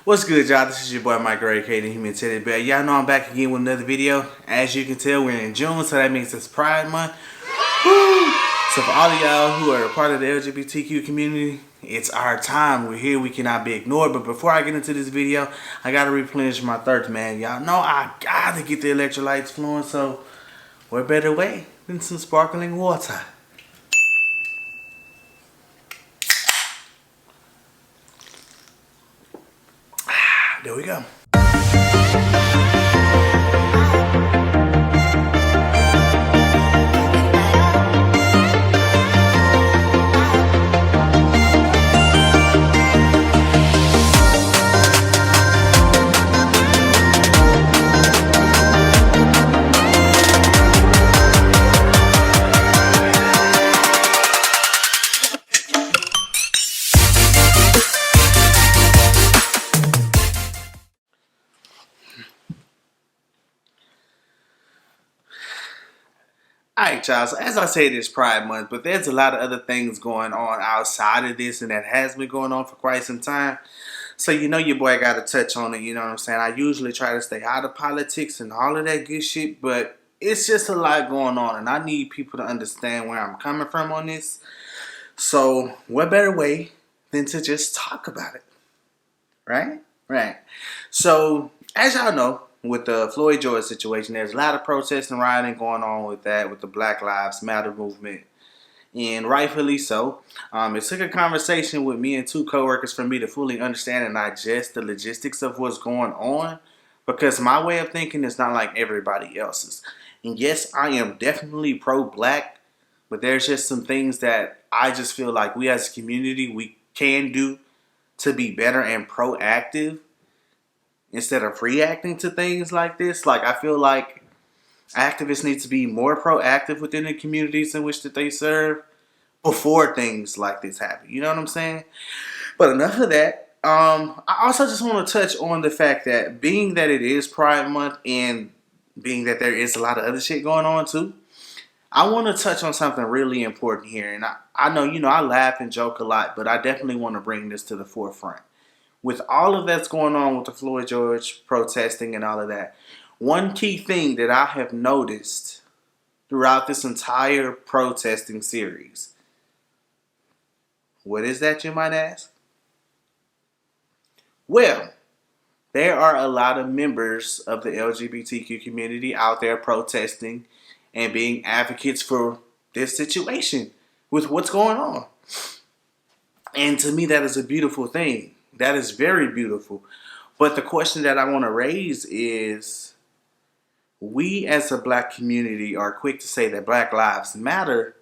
What's good, y'all? This is your boy Mike Ray, the Human Teddy Bear. Y'all know I'm back again with another video. As you can tell, we're in June, so that means it's Pride Month. Woo! So for all of y'all who are a part of the LGBTQ community, it's our time. We're here. We cannot be ignored. But before I get into this video, I gotta replenish my thirst, man. Y'all know I gotta get the electrolytes flowing. So what better way than some sparkling water? There we go. Alright, y'all, so as I said, it's Pride Month, but there's a lot of other things going on outside of this, and that has been going on for quite some time. So you know your boy got to touch on it, you know what I'm saying? I usually try to stay out of politics and all of that good shit, but it's just a lot going on, and I need people to understand where I'm coming from on this. So what better way than to just talk about it, right? Right. So as y'all know, with the Floyd George situation, there's a lot of protest and rioting going on with that, with the Black Lives Matter movement, and rightfully so. It took a conversation with me and two coworkers for me to fully understand and digest the logistics of what's going on, because my way of thinking is not like everybody else's. And yes, I am definitely pro-black, but there's just some things that I just feel like we as a community, we can do to be better and proactive instead of reacting to things like this. Like, I feel like activists need to be more proactive within the communities in which that they serve before things like this happen. You know what I'm saying? But enough of that. I also just want to touch on the fact that being that it is Pride Month and being that there is a lot of other shit going on too, I want to touch on something really important here. And I know, I laugh and joke a lot, but I definitely want to bring this to the forefront. With all of that's going on with the Floyd George protesting and all of that, one key thing that I have noticed throughout this entire protesting series, what is that, you might ask? Well, there are a lot of members of the LGBTQ community out there protesting and being advocates for this situation with what's going on. And to me, that is a beautiful thing. That is very beautiful. But the question that I want to raise is, we as a black community are quick to say that Black Lives Matter,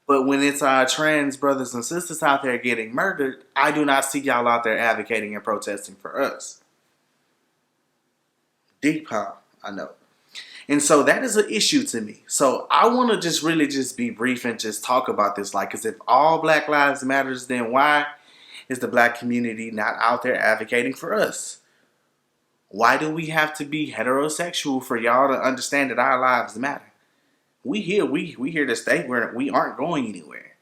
but when it's our trans brothers and sisters out there getting murdered, I do not see y'all out there advocating and protesting for us. Deep, huh? I know. And so that is an issue to me. So I want to just really just be brief and just talk about this. Like, because if all Black Lives Matters, then why is the black community not out there advocating for us? Why do we have to be heterosexual for y'all to understand that our lives matter? We here to stay. We aren't going anywhere.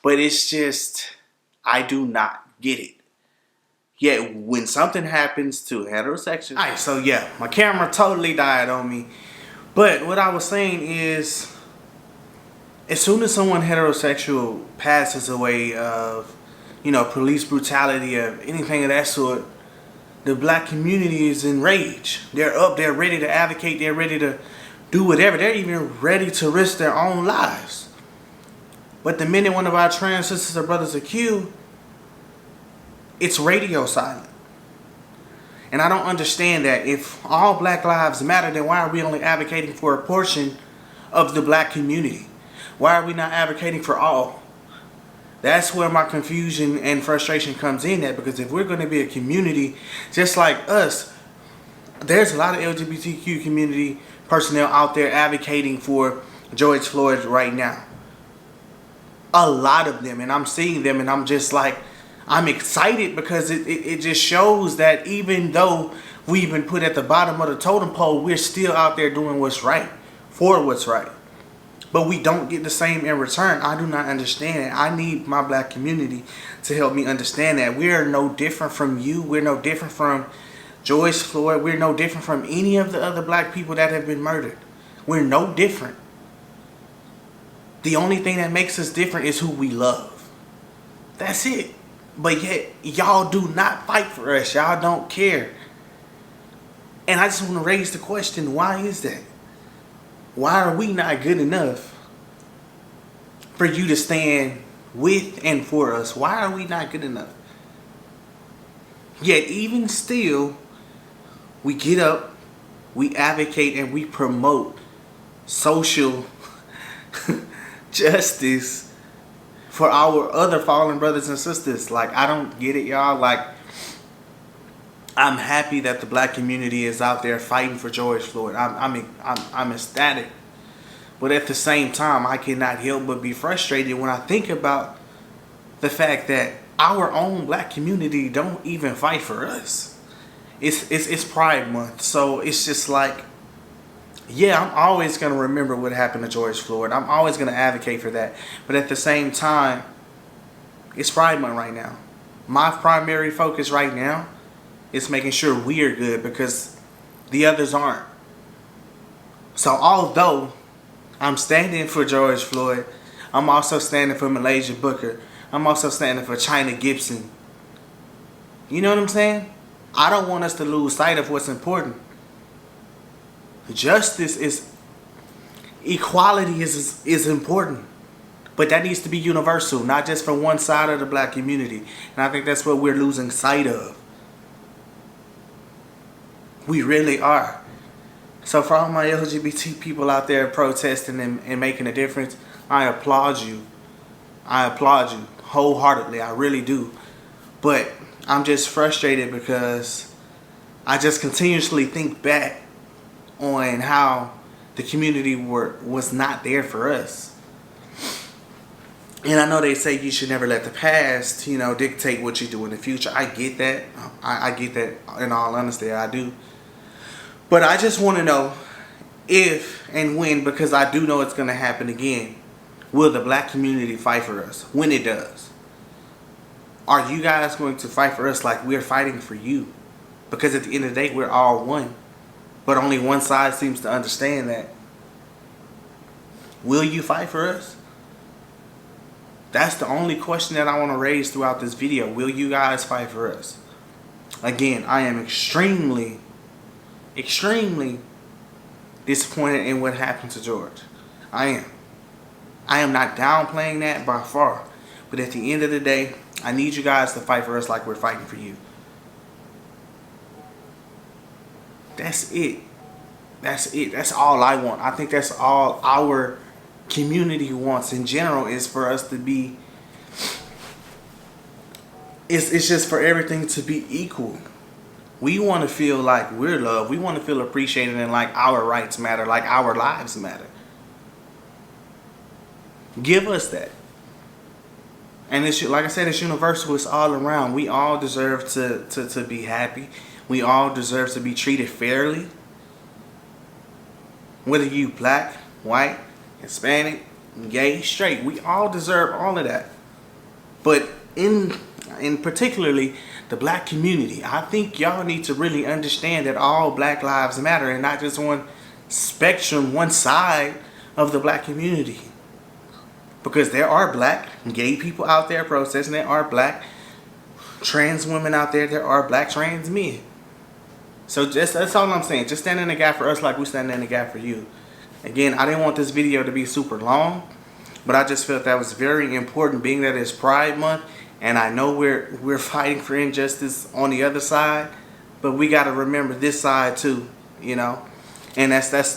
But it's just, I do not get it. Yet when something happens to heterosexuals... Alright, so yeah, my camera totally died on me. But what I was saying is, as soon as someone heterosexual passes away of, police brutality or anything of that sort, the black community is enraged. They're up, they're ready to advocate, they're ready to do whatever. They're even ready to risk their own lives. But the minute one of our trans sisters or brothers are killed, it's radio silent. And I don't understand that. If all Black Lives Matter, then why are we only advocating for a portion of the black community? Why are we not advocating for all? That's where my confusion and frustration comes in at, because if we're going to be a community just like us, there's a lot of LGBTQ community personnel out there advocating for George Floyd right now. A lot of them, and I'm seeing them, and I'm just like, I'm excited because it just shows that even though we've been put at the bottom of the totem pole, we're still out there doing what's right, for what's right. but we don't get the same in return. I do not understand it. I need my black community to help me understand that we are no different from you. We're no different from George Floyd. We're no different from any of the other black people that have been murdered. We're no different. The only thing that makes us different is who we love. That's it. But yet, y'all do not fight for us. Y'all don't care. And I just want to raise the question, why is that? Why are we not good enough for you to stand with and for us? Why are we not good enough? Yet even still, we get up, we advocate, and we promote social justice for our other fallen brothers and sisters. Like, I don't get it, y'all. Like, I'm happy that the black community is out there fighting for George Floyd. I'm ecstatic. But at the same time, I cannot help but be frustrated when I think about the fact that our own black community don't even fight for us. It's Pride Month, so it's just like, yeah, I'm always going to remember what happened to George Floyd. I'm always going to advocate for that. But at the same time, it's Pride Month right now. My primary focus right now is making sure we are good because the others aren't. So although I'm standing for George Floyd, I'm also standing for Malaysia Booker. I'm also standing for China Gibson. You know what I'm saying? I don't want us to lose sight of what's important. Justice is, equality is important. But that needs to be universal, not just for one side of the black community. And I think that's what we're losing sight of. We really are. So for all my LGBT people out there protesting and making a difference, I applaud you. I applaud you wholeheartedly. I really do. But I'm just frustrated because I just continuously think back on how the community was not there for us. And I know they say you should never let the past, dictate what you do in the future. I get that. I get that in all honesty. I do. But I just want to know if and when, because I do know it's going to happen again, will the black community fight for us when it does? Are you guys going to fight for us like we're fighting for you? Because at the end of the day, we're all one. But only one side seems to understand that. Will you fight for us? That's the only question that I want to raise throughout this video. Will you guys fight for us? Again, I am extremely disappointed in what happened to George. I am not downplaying that by far. But at the end of the day, I need you guys to fight for us like we're fighting for you. That's it. That's it. That's all I want. I think that's all our community wants in general, is for us to be, it's just for everything to be equal. We want to feel like we're loved. We want to feel appreciated and like our rights matter, like our lives matter. Give us that. And it's, like I said, it's universal. It's all around. We all deserve to be happy. We all deserve to be treated fairly. Whether you black, white, Hispanic, gay, straight, we all deserve all of that. But in particularly the black community, I think y'all need to really understand that all black lives matter and not just one spectrum, one side of the black community. Because there are black gay people out there protesting, there are black trans women out there, there are black trans men. So that's all I'm saying. Just stand in the gap for us like we stand in the gap for you. Again, I didn't want this video to be super long, but I just felt that was very important, being that it's Pride Month. And I know we're fighting for injustice on the other side, but we got to remember this side too, And that's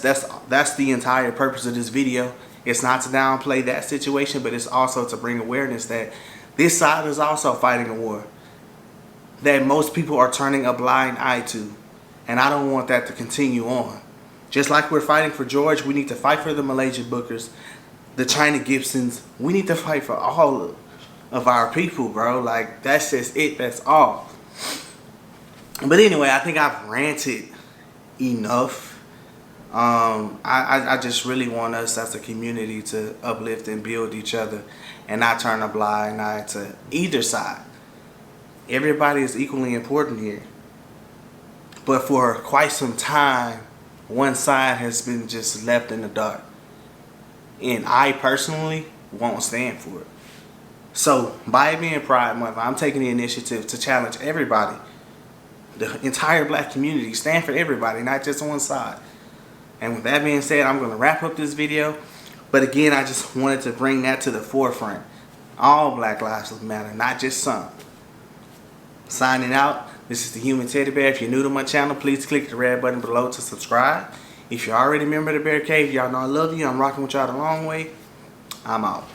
the entire purpose of this video. It's not to downplay that situation, but it's also to bring awareness that this side is also fighting a war that most people are turning a blind eye to. And I don't want that to continue on. Just like we're fighting for George, we need to fight for the Malaysia Bookers, the China Gibsons. We need to fight for all of our people, bro. Like, that's just it. That's all. But anyway, I think I've ranted enough. I just really want us as a community to uplift and build each other and not turn a blind eye to either side. Everybody is equally important here. But for quite some time, one side has been just left in the dark. And I personally won't stand for it. So by it being Pride Month, I'm taking the initiative to challenge everybody, the entire black community, stand for everybody, not just one side. And with that being said, I'm going to wrap up this video. But again, I just wanted to bring that to the forefront. All Black Lives Matter, not just some. Signing out, this is the Human Teddy Bear. If you're new to my channel, please click the red button below to subscribe. If you're already a member of the Bear Cave, y'all know I love you. I'm rocking with y'all the long way. I'm out.